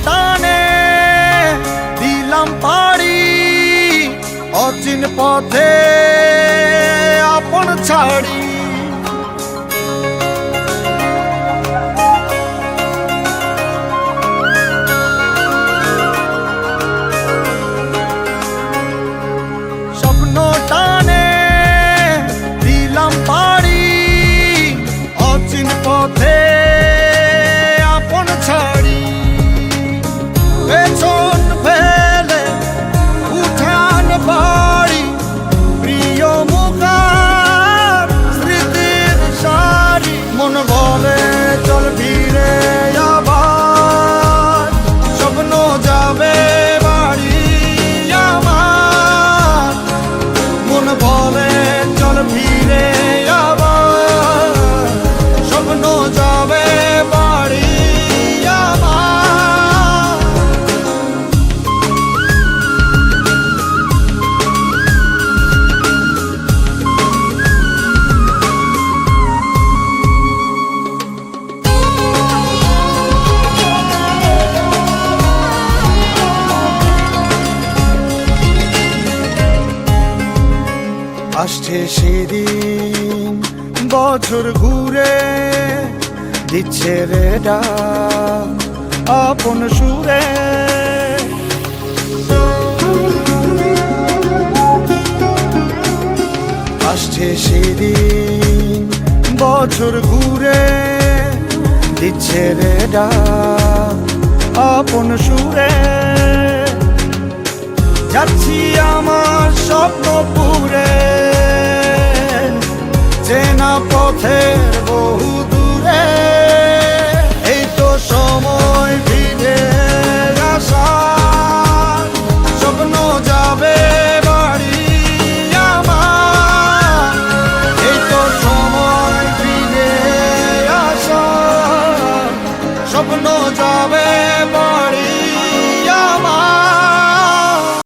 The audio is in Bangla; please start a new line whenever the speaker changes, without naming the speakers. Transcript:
টানে দিলাম পাড়ি অচিন পথে আপন ছাড়ি। স্বপ্ন টানে দিলাম পাড়ি অচিন পথে আপন ছাড়ি। পেছন ফেলে উঠান বাড়ি প্রিয় মুখার স্মৃতির সারি। মন বলে চল ফিরে আবার স্বপ্ন যাবে বাড়ি আমার। মন বলে চল ফিরে আবার স্বপ্ন যাবে বাড়ি আমার। আসছে সেদিন বছর ঘুরে দিচ্ছে রে ডাক আপন সুরে। আসছে সেদিন বছর ঘুরে দিচ্ছে রে ডাক আপন সুরে। যাচ্ছি আমার স্বপ্ন পুরে চেনা পথের বহু দূরে। এই তো সময় ফিরে আসার স্বপ্ন যাবে বাড়ি আমার। এই তো সময় ফিরে আসার স্বপ্ন